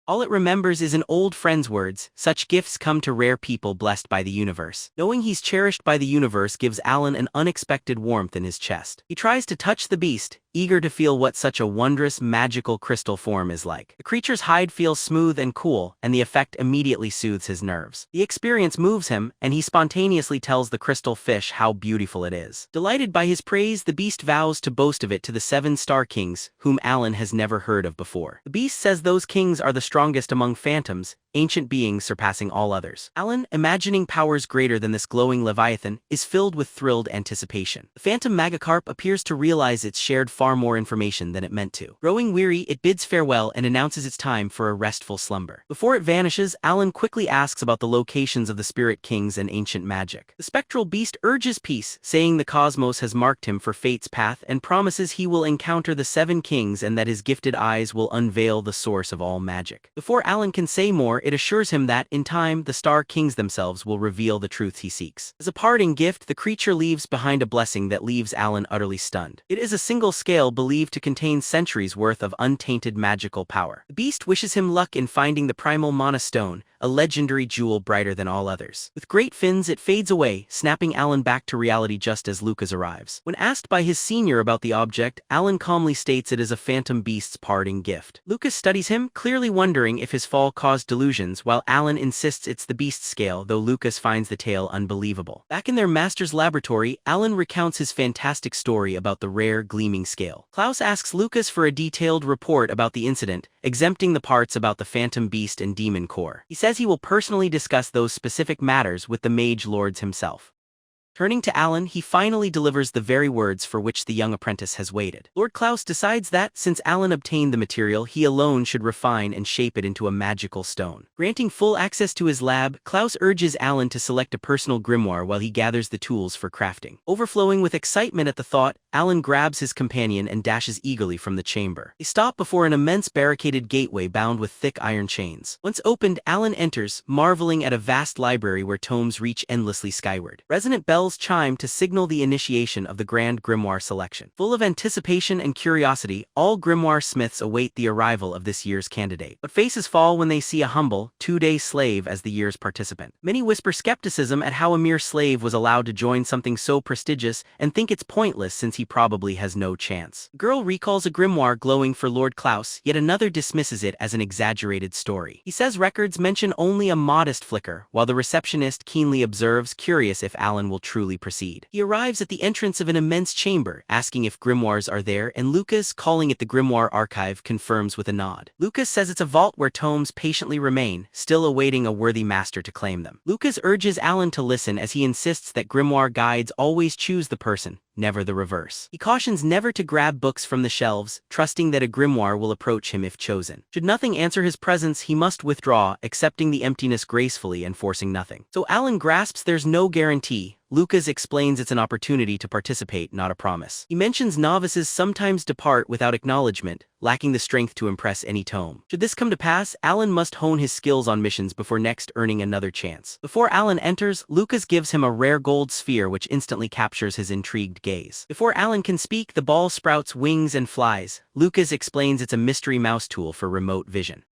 All it remembers is an old friend's words, such gifts come to rare people blessed by the universe. Knowing he's cherished by the universe gives Alan an unexpected warmth in his chest. He tries to touch the beast, eager to feel what such a wondrous, magical crystal form is like. The creature's hide feels smooth and cool, and the effect immediately soothes his nerves. The experience moves him, and he spontaneously tells the crystal fish how beautiful it is. Delighted by his praise, the beast vows to boast of it to the 7 star kings, whom Alan has never heard of before. The beast says those kings are the strongest among phantoms, ancient beings surpassing all others. Alan, imagining powers greater than this glowing leviathan, is filled with thrilled anticipation. The phantom Magikarp appears to realize it's shared far more information than it meant to. Growing weary, it bids farewell and announces it's time for a restful slumber. Before it vanishes, Alan quickly asks about the locations of the spirit kings and ancient magic. The spectral beast urges peace, saying the cosmos has marked him for fate's path and promises he will encounter the 7 kings and that his gifted eyes will unveil the source of all magic. Before Alan can say more, it assures him that, in time, the Star Kings themselves will reveal the truth he seeks. As a parting gift, the creature leaves behind a blessing that leaves Alan utterly stunned. It is a single scale believed to contain centuries' worth of untainted magical power. The beast wishes him luck in finding the primal mana stone, a legendary jewel brighter than all others. With great fins, it fades away, snapping Alan back to reality just as Lucas arrives. When asked by his senior about the object, Alan calmly states it is a phantom beast's parting gift. Lucas studies him, clearly wondering if his fall caused delusions, while Alan insists it's the beast's scale, though Lucas finds the tale unbelievable. Back in their master's laboratory, Alan recounts his fantastic story about the rare, gleaming scale. Klaus asks Lucas for a detailed report about the incident, exempting the parts about the phantom beast and demon core. He says he will personally discuss those specific matters with the mage lords himself. Turning to Alan, he finally delivers the very words for which the young apprentice has waited. Lord Klaus decides that, since Alan obtained the material, he alone should refine and shape it into a magical stone. Granting full access to his lab, Klaus urges Alan to select a personal grimoire while he gathers the tools for crafting. Overflowing with excitement at the thought, Alan grabs his companion and dashes eagerly from the chamber. They stop before an immense barricaded gateway bound with thick iron chains. Once opened, Alan enters, marveling at a vast library where tomes reach endlessly skyward. Resonant bells chime to signal the initiation of the grand grimoire selection. Full of anticipation and curiosity, all grimoire smiths await the arrival of this year's candidate. But faces fall when they see a humble, 2-day slave as the year's participant. Many whisper skepticism at how a mere slave was allowed to join something so prestigious and think it's pointless since he probably has no chance. A girl recalls a grimoire glowing for Lord Klaus, yet another dismisses it as an exaggerated story. He says records mention only a modest flicker, while the receptionist keenly observes, curious if Alan will truly proceed. He arrives at the entrance of an immense chamber, asking if grimoires are there, and Lucas, calling it the grimoire archive, confirms with a nod. Lucas says it's a vault where tomes patiently remain, still awaiting a worthy master to claim them. Lucas urges Alan to listen as he insists that grimoire guides always choose the person, never the reverse. He cautions never to grab books from the shelves, trusting that a grimoire will approach him if chosen. Should nothing answer his presence, he must withdraw, accepting the emptiness gracefully and forcing nothing. So Alan grasps there's no guarantee. Lucas explains it's an opportunity to participate, not a promise. He mentions novices sometimes depart without acknowledgement, lacking the strength to impress any tome. Should this come to pass, Alan must hone his skills on missions before next earning another chance. Before Alan enters, Lucas gives him a rare gold sphere which instantly captures his intrigued gaze. Before Alan can speak, the ball sprouts wings and flies. Lucas explains it's a mystery mouse tool for remote vision.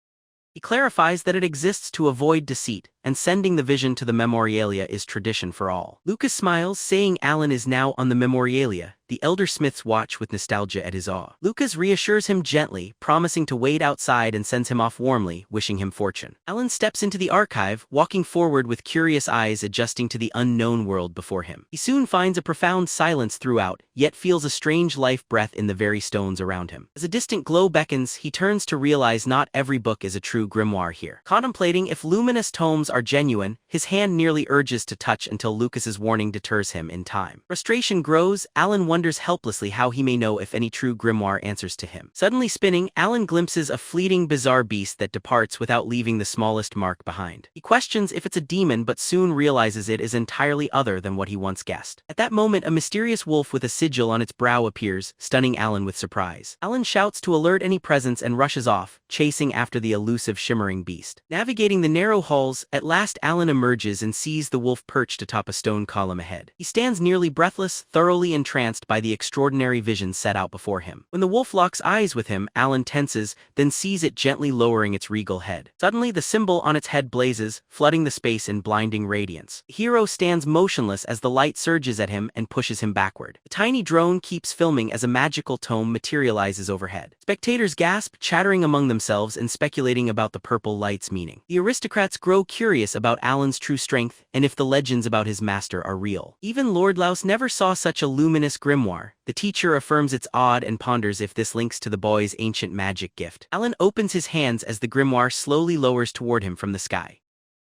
He clarifies that it exists to avoid deceit, and sending the vision to the memorialia is tradition for all. Lucas smiles, saying Alan is now on the memorialia. The elder smiths watch with nostalgia at his awe. Lucas reassures him gently, promising to wait outside, and sends him off warmly, wishing him fortune. Alan steps into the archive, walking forward with curious eyes adjusting to the unknown world before him. He soon finds a profound silence throughout, yet feels a strange life breath in the very stones around him. As a distant glow beckons, he turns to realize not every book is a true grimoire here. Contemplating if luminous tomes are genuine, his hand nearly urges to touch until Lucas's warning deters him in time. Frustration grows. Alan wonders helplessly how he may know if any true grimoire answers to him. Suddenly spinning, Alan glimpses a fleeting bizarre beast that departs without leaving the smallest mark behind. He questions if it's a demon but soon realizes it is entirely other than what he once guessed. At that moment, a mysterious wolf with a sigil on its brow appears, stunning Alan with surprise. Alan shouts to alert any presence and rushes off, chasing after the elusive shimmering beast. Navigating the narrow halls, at last Alan emerges and sees the wolf perched atop a stone column ahead. He stands nearly breathless, thoroughly entranced by the extraordinary vision set out before him. When the wolf locks eyes with him, Alan tenses, then sees it gently lowering its regal head. Suddenly, the symbol on its head blazes, flooding the space in blinding radiance. The hero stands motionless as the light surges at him and pushes him backward. The tiny drone keeps filming as a magical tome materializes overhead. Spectators gasp, chattering among themselves and speculating about the purple light's meaning. The aristocrats grow curious about Alan's true strength and if the legends about his master are real. Even Lord Laus never saw such a luminous grimoire. The teacher affirms it's odd and ponders if this links to the boy's ancient magic gift. Alan opens his hands as the grimoire slowly lowers toward him from the sky.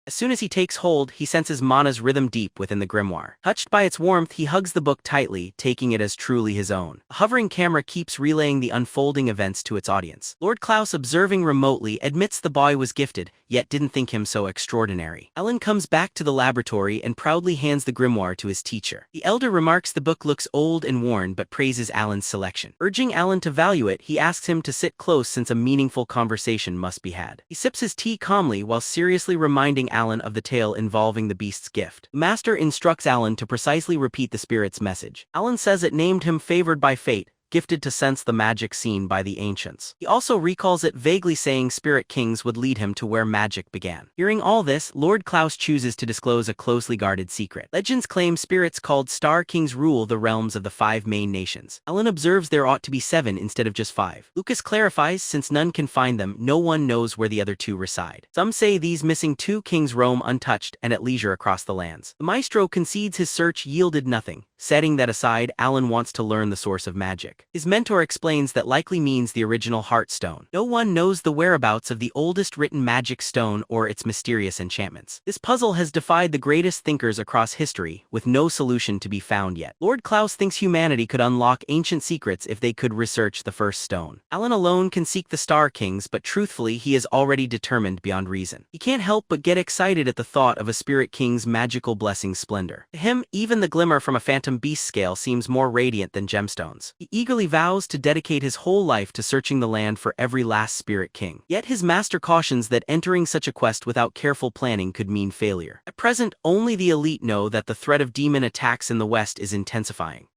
As soon as he takes hold, he senses Mana's rhythm deep within the grimoire. Touched by its warmth, he hugs the book tightly, taking it as truly his own. A hovering camera keeps relaying the unfolding events to its audience. Lord Claus, observing remotely, admits the boy was gifted, yet didn't think him so extraordinary. Alan comes back to the laboratory and proudly hands the grimoire to his teacher. The elder remarks the book looks old and worn but praises Alan's selection. Urging Alan to value it, he asks him to sit close since a meaningful conversation must be had. He sips his tea calmly while seriously reminding Alan of the tale involving the beast's gift. The master instructs Alan to precisely repeat the spirit's message. Alan says it named him favored by fate, gifted to sense the magic seen by the ancients. He also recalls it vaguely, saying spirit kings would lead him to where magic began. Hearing all this, Lord Claus chooses to disclose a closely guarded secret. Legends claim spirits called Star Kings rule the realms of the 5 main nations. Alan observes there ought to be 7 instead of just 5. Lucas clarifies since none can find them, no one knows where the other 2 reside. Some say these missing 2 kings roam untouched and at leisure across the lands. The maestro concedes his search yielded nothing. Setting that aside, Alan wants to learn the source of magic. His mentor explains that likely means the original heart stone. No one knows the whereabouts of the oldest written magic stone or its mysterious enchantments. This puzzle has defied the greatest thinkers across history, with no solution to be found yet. Lord Claus thinks humanity could unlock ancient secrets if they could research the first stone. Alan alone can seek the Star Kings, but truthfully he is already determined beyond reason. He can't help but get excited at the thought of a spirit king's magical blessing's splendor. To him, even the glimmer from a phantom beast scale seems more radiant than gemstones. He eagerly vows to dedicate his whole life to searching the land for every last spirit king. Yet his master cautions that entering such a quest without careful planning could mean failure. At present, only the elite know that the threat of demon attacks in the West is intensifying.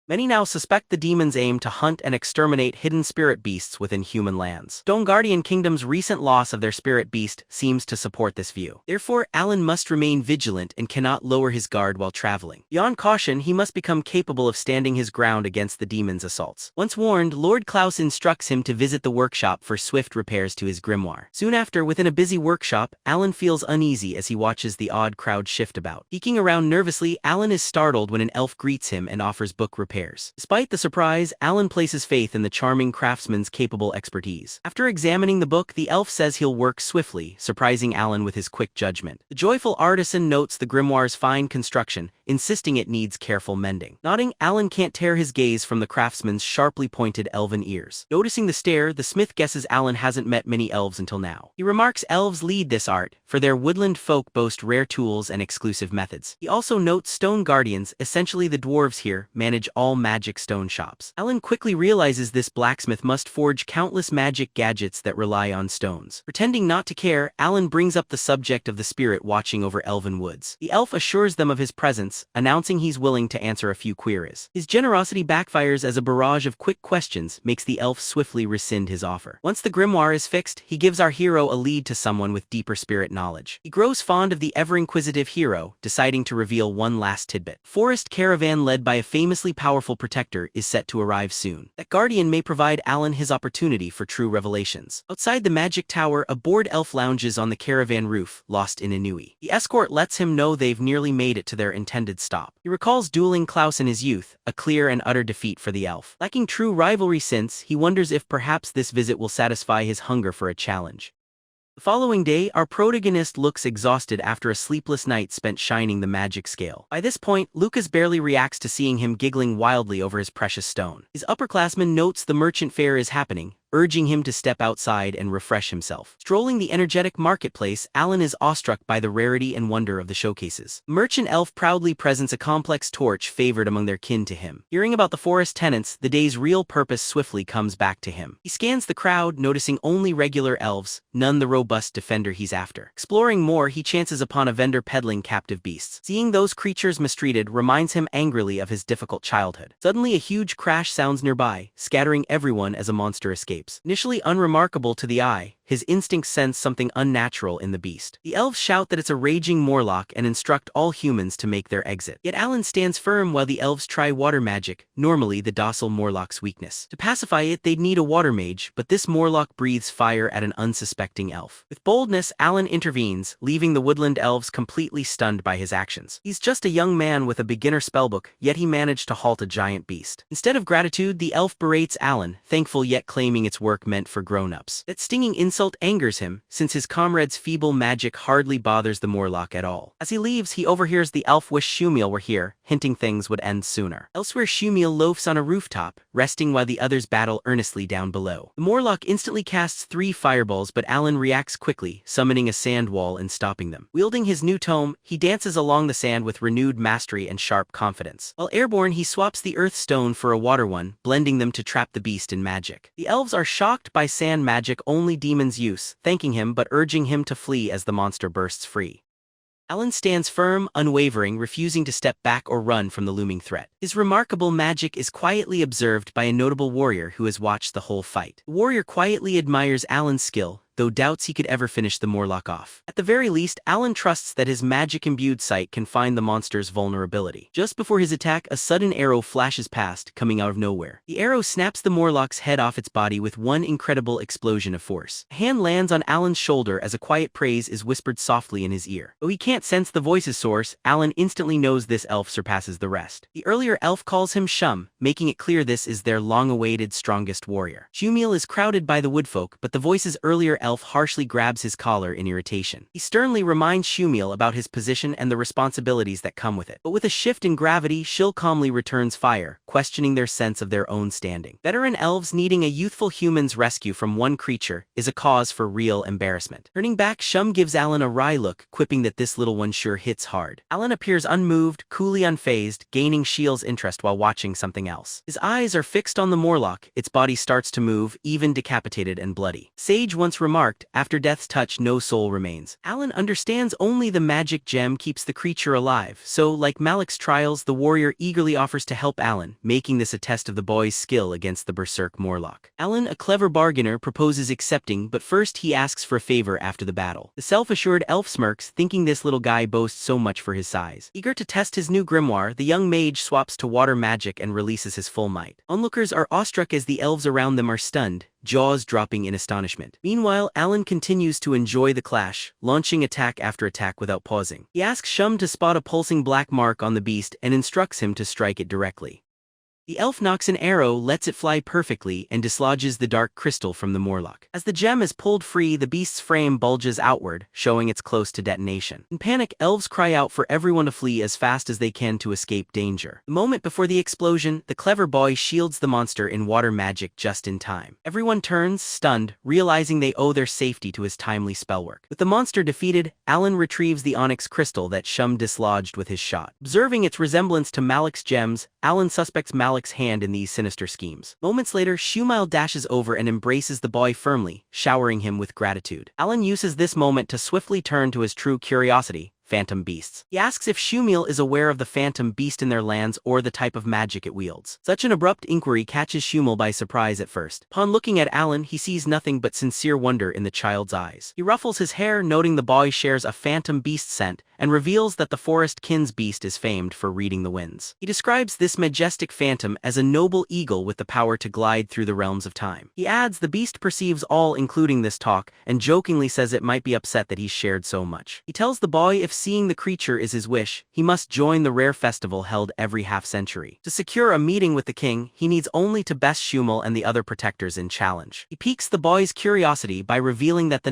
Many now suspect the demons aim to hunt and exterminate hidden spirit beasts within human lands. Stone Guardian Kingdom's recent loss of their spirit beast seems to support this view. Therefore, Alan must remain vigilant and cannot lower his guard while traveling. Beyond caution, he must become capable of standing his ground against the demons' assaults. Once warned, Lord Claus instructs him to visit the workshop for swift repairs to his grimoire. Soon after, within a busy workshop, Alan feels uneasy as he watches the odd crowd shift about. Peeking around nervously, Alan is startled when an elf greets him and offers book repairs. Despite the surprise, Alan places faith in the charming craftsman's capable expertise. After examining the book, the elf says he'll work swiftly, surprising Alan with his quick judgment. The joyful artisan notes the grimoire's fine construction, insisting it needs careful mending. Nodding, Alan can't tear his gaze from the craftsman's sharply pointed elven ears. Noticing the stare, the smith guesses Alan hasn't met many elves until now. He remarks elves lead this art, for their woodland folk boast rare tools and exclusive methods. He also notes stone guardians, essentially the dwarves here, manage all magic stone shops. Alan quickly realizes this blacksmith must forge countless magic gadgets that rely on stones. Pretending not to care, Alan brings up the subject of the spirit watching over elven woods. The elf assures them of his presence, tenants, announcing he's willing to answer a few queries. His generosity backfires as a barrage of quick questions makes the elf swiftly rescind his offer. Once the grimoire is fixed, he gives our hero a lead to someone with deeper spirit knowledge. He grows fond of the ever-inquisitive hero, deciding to reveal one last tidbit. Forest caravan led by a famously powerful protector is set to arrive soon. That guardian may provide Alan his opportunity for true revelations. Outside the magic tower, a bored elf lounges on the caravan roof, lost in ennui. The escort lets him know they've nearly made it to their intended stop. He recalls dueling Klaus in his youth, a clear and utter defeat for the elf. Lacking true rivalry since, he wonders if perhaps this visit will satisfy his hunger for a challenge. The following day, our protagonist looks exhausted after a sleepless night spent shining the magic scale. By this point, Lucas barely reacts to seeing him giggling wildly over his precious stone. His upperclassman notes the merchant fair is happening, urging him to step outside and refresh himself. Strolling the energetic marketplace, Alan is awestruck by the rarity and wonder of the showcases. Merchant elf proudly presents a complex torch favored among their kin to him. Hearing about the forest tenants, the day's real purpose swiftly comes back to him. He scans the crowd, noticing only regular elves, none the robust defender he's after. Exploring more, he chances upon a vendor peddling captive beasts. Seeing those creatures mistreated reminds him angrily of his difficult childhood. Suddenly a huge crash sounds nearby, scattering everyone as a monster escapes. Initially unremarkable to the eye, his instincts sense something unnatural in the beast. The elves shout that it's a raging Morlock and instruct all humans to make their exit. Yet Alan stands firm while the elves try water magic, normally the docile Morlock's weakness. To pacify it, they'd need a water mage, but this Morlock breathes fire at an unsuspecting elf. With boldness, Alan intervenes, leaving the woodland elves completely stunned by his actions. He's just a young man with a beginner spellbook, yet he managed to halt a giant beast. Instead of gratitude, the elf berates Alan, thankful yet claiming its work meant for grown-ups. That stinging insult angers him, since his comrade's feeble magic hardly bothers the Morlock at all. As he leaves, he overhears the elf wish Shumiel were here, hinting things would end sooner. Elsewhere, Shumiel loafs on a rooftop, resting while the others battle earnestly down below. The Morlock instantly casts 3 fireballs, but Alan reacts quickly, summoning a sand wall and stopping them. Wielding his new tome, he dances along the sand with renewed mastery and sharp confidence. While airborne, he swaps the earth stone for a water one, blending them to trap the beast in magic. The elves are shocked by sand magic only demons use, thanking him but urging him to flee as the monster bursts free. Alan stands firm, unwavering, refusing to step back or run from the looming threat. His remarkable magic is quietly observed by a notable warrior who has watched the whole fight. The warrior quietly admires Alan's skill, though doubts he could ever finish the Morlock off. At the very least, Alan trusts that his magic-imbued sight can find the monster's vulnerability. Just before his attack, a sudden arrow flashes past, coming out of nowhere. The arrow snaps the Morlock's head off its body with one incredible explosion of force. A hand lands on Alan's shoulder as a quiet praise is whispered softly in his ear. Though he can't sense the voice's source, Alan instantly knows this elf surpasses the rest. The earlier elf calls him Shum, making it clear this is their long-awaited strongest warrior. Shumiel is crowded by the woodfolk, but the voice's earlier elf harshly grabs his collar in irritation. He sternly reminds Shumiel about his position and the responsibilities that come with it. But with a shift in gravity, Shil calmly returns fire, questioning their sense of their own standing. Veteran elves needing a youthful human's rescue from one creature is a cause for real embarrassment. Turning back, Shum gives Alan a wry look, quipping that this little one sure hits hard. Alan appears unmoved, coolly unfazed, gaining Shil's interest while watching something else. His eyes are fixed on the Morlock, its body starts to move, even decapitated and bloody. Sage once remarked, after death's touch no soul remains. Alan understands only the magic gem keeps the creature alive, so like Malik's trials, the warrior eagerly offers to help Alan, making this a test of the boy's skill against the berserk Morlock. Alan, a clever bargainer, proposes accepting, but first he asks for a favor after the battle. The self-assured elf smirks, thinking this little guy boasts so much for his size. Eager to test his new grimoire, the young mage swaps to water magic and releases his full might. Onlookers are awestruck as the elves around them are stunned, jaws dropping in astonishment. Meanwhile, Alan continues to enjoy the clash, launching attack after attack without pausing. He asks Shum to spot a pulsing black mark on the beast and instructs him to strike it directly. The elf knocks an arrow, lets it fly perfectly, and dislodges the dark crystal from the Morlock. As the gem is pulled free, the beast's frame bulges outward, showing it's close to detonation. In panic, elves cry out for everyone to flee as fast as they can to escape danger. The moment before the explosion, the clever boy shields the monster in water magic just in time. Everyone turns, stunned, realizing they owe their safety to his timely spellwork. With the monster defeated, Alan retrieves the onyx crystal that Shum dislodged with his shot. Observing its resemblance to Malik's gems, Alan suspects Malik's hand in these sinister schemes. Moments later, Shumiel dashes over and embraces the boy firmly, showering him with gratitude. Alan uses this moment to swiftly turn to his true curiosity, phantom beasts. He asks if Shumil is aware of the phantom beast in their lands or the type of magic it wields. Such an abrupt inquiry catches Shumil by surprise at first. Upon looking at Alan, he sees nothing but sincere wonder in the child's eyes. He ruffles his hair, noting the boy shares a phantom beast scent, and reveals that the forest kin's beast is famed for reading the winds. He describes this majestic phantom as a noble eagle with the power to glide through the realms of time. He adds the beast perceives all, including this talk, and jokingly says it might be upset that he's shared so much. He tells the boy if seeing the creature is his wish, he must join the rare festival held every half-century. To secure a meeting with the king, he needs only to best Shumil and the other protectors in challenge. He piques the boy's curiosity by revealing that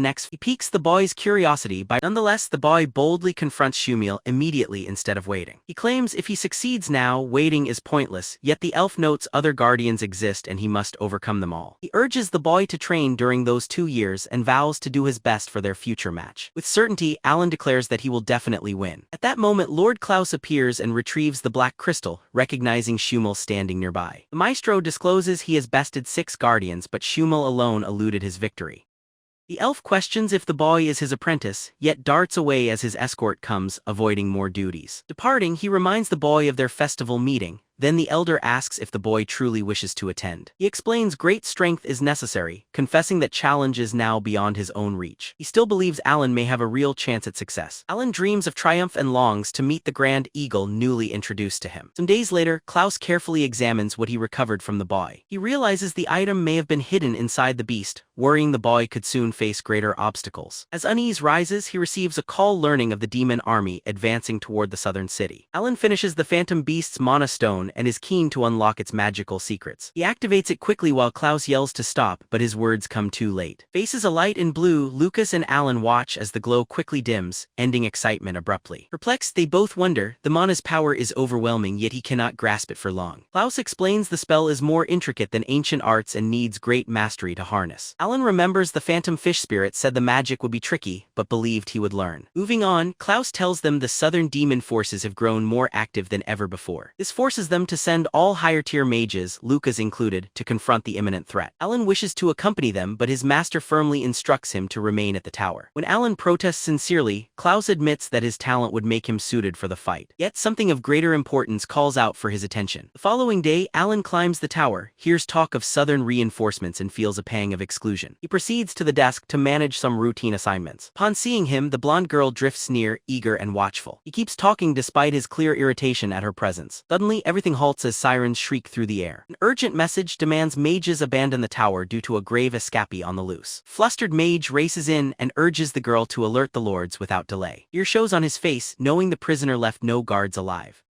nonetheless the boy boldly confronts Shumil immediately instead of waiting. He claims if he succeeds now, waiting is pointless, yet the elf notes other guardians exist and he must overcome them all. He urges the boy to train during those 2 years and vows to do his best for their future match. With certainty, Alan declares that he will definitely win. At that moment, Lord Klaus appears and retrieves the black crystal, recognizing Shumil standing nearby. The maestro discloses he has bested 6 guardians, but Shumil alone eluded his victory. The elf questions if the boy is his apprentice, yet darts away as his escort comes, avoiding more duties. Departing, he reminds the boy of their festival meeting. Then the elder asks if the boy truly wishes to attend. He explains great strength is necessary, confessing that challenge is now beyond his own reach. He still believes Alan may have a real chance at success. Alan dreams of triumph and longs to meet the grand eagle newly introduced to him. Some days later, Klaus carefully examines what he recovered from the boy. He realizes the item may have been hidden inside the beast, worrying the boy could soon face greater obstacles. As unease rises, he receives a call learning of the demon army advancing toward the southern city. Alan finishes the phantom beast's mana stone and is keen to unlock its magical secrets. He activates it quickly while Klaus yells to stop, but his words come too late. Faces alight in blue, Lucas and Alan watch as the glow quickly dims, ending excitement abruptly. Perplexed, they both wonder. The mana's power is overwhelming, yet he cannot grasp it for long. Klaus explains the spell is more intricate than ancient arts and needs great mastery to harness. Alan remembers the phantom fish spirit said the magic would be tricky, but believed he would learn. Moving on, Klaus tells them the southern demon forces have grown more active than ever before. This forces them to send all higher-tier mages, Lucas included, to confront the imminent threat. Alan wishes to accompany them, but his master firmly instructs him to remain at the tower. When Alan protests sincerely, Klaus admits that his talent would make him suited for the fight. Yet something of greater importance calls out for his attention. The following day, Alan climbs the tower, hears talk of southern reinforcements and feels a pang of exclusion. He proceeds to the desk to manage some routine assignments. Upon seeing him, the blonde girl drifts near, eager and watchful. He keeps talking despite his clear irritation at her presence. Suddenly, everything halts as sirens shriek through the air. An urgent message demands mages abandon the tower due to a grave escapee on the loose. Flustered Mage races in and urges the girl to alert the lords without delay. Fear shows on his face, knowing the prisoner left no guards alive.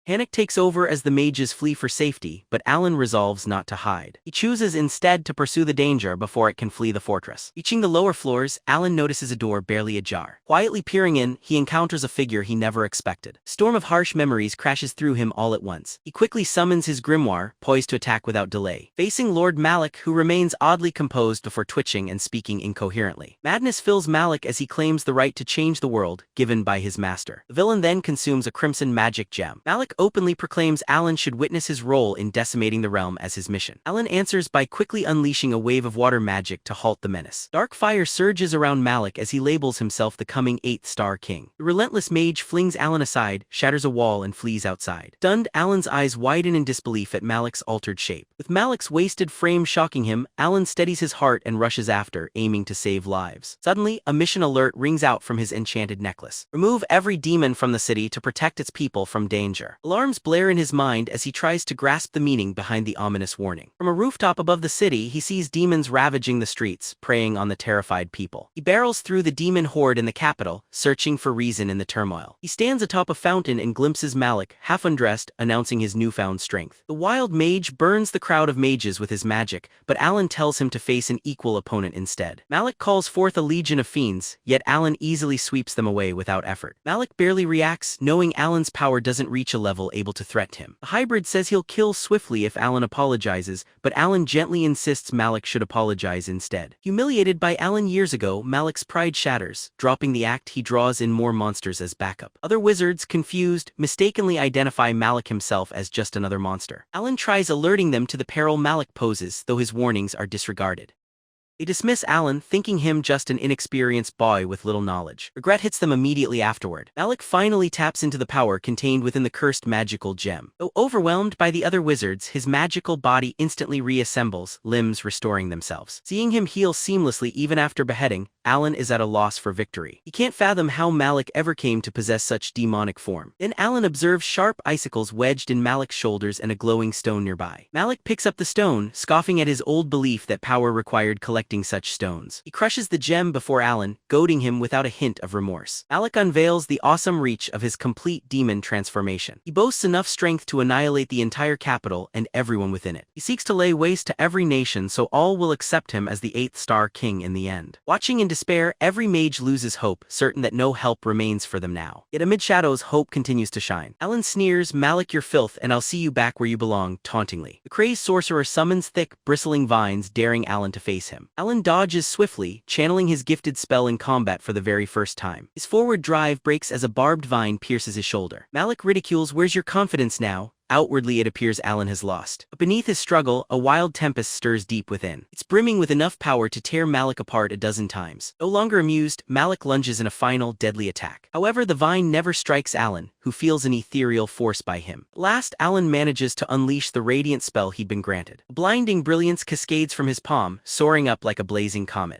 Panic takes over as the mages flee for safety, but Alan resolves not to hide. He chooses instead to pursue the danger before it can flee the fortress. Reaching the lower floors, Alan notices a door barely ajar. Quietly peering in, he encounters a figure he never expected. A storm of harsh memories crashes through him all at once. He quickly summons his grimoire, poised to attack without delay, facing Lord Malik, who remains oddly composed before twitching and speaking incoherently. Madness fills Malik as he claims the right to change the world, given by his master. The villain then consumes a crimson magic gem. Malik openly proclaims Alan should witness his role in decimating the realm as his mission. Alan answers by quickly unleashing a wave of water magic to halt the menace. Dark fire surges around Malik as he labels himself the coming 8th-star king. The relentless mage flings Alan aside, shatters a wall and flees outside. Stunned, Alan's eyes widen in disbelief at Malik's altered shape. With Malik's wasted frame shocking him, Alan steadies his heart and rushes after, aiming to save lives. Suddenly, a mission alert rings out from his enchanted necklace. Remove every demon from the city to protect its people from danger. Alarms blare in his mind as he tries to grasp the meaning behind the ominous warning. From a rooftop above the city, he sees demons ravaging the streets, preying on the terrified people. He barrels through the demon horde in the capital, searching for reason in the turmoil. He stands atop a fountain and glimpses Malik, half undressed, announcing his newfound strength. The wild mage burns the crowd of mages with his magic, but Alan tells him to face an equal opponent instead. Malik calls forth a legion of fiends, yet Alan easily sweeps them away without effort. Malik barely reacts, knowing Alan's power doesn't reach a level able to threaten him. The hybrid says he'll kill swiftly if Alan apologizes, but Alan gently insists Malik should apologize instead. Humiliated by Alan years ago, Malik's pride shatters. Dropping the act, he draws in more monsters as backup. Other wizards, confused, mistakenly identify Malik himself as just another monster. Alan tries alerting them to the peril Malik poses, though his warnings are disregarded. They dismiss Alan, thinking him just an inexperienced boy with little knowledge. Regret hits them immediately afterward. Malik finally taps into the power contained within the cursed magical gem. Though overwhelmed by the other wizards, his magical body instantly reassembles, limbs restoring themselves. Seeing him heal seamlessly even after beheading, Alan is at a loss for victory. He can't fathom how Malik ever came to possess such demonic form. Then Alan observes sharp icicles wedged in Malik's shoulders and a glowing stone nearby. Malik picks up the stone, scoffing at his old belief that power required collecting such stones. He crushes the gem before Alan, goading him without a hint of remorse. Malik unveils the awesome reach of his complete demon transformation. He boasts enough strength to annihilate the entire capital and everyone within it. He seeks to lay waste to every nation so all will accept him as the 8th star king in the end. Watching in despair, every mage loses hope, certain that no help remains for them now. Yet amid shadows, hope continues to shine. Alan sneers, "Malik, you're filth, and I'll see you back where you belong," tauntingly. The crazed sorcerer summons thick, bristling vines, daring Alan to face him. Alan dodges swiftly, channeling his gifted spell in combat for the very first time. His forward drive breaks as a barbed vine pierces his shoulder. Malik ridicules, "Where's your confidence now?" Outwardly it appears Alan has lost. But beneath his struggle, a wild tempest stirs deep within. It's brimming with enough power to tear Malik apart a dozen times. No longer amused, Malik lunges in a final, deadly attack. However, the vine never strikes Alan, who feels an ethereal force by him. At last, Alan manages to unleash the radiant spell he'd been granted. A blinding brilliance cascades from his palm, soaring up like a blazing comet.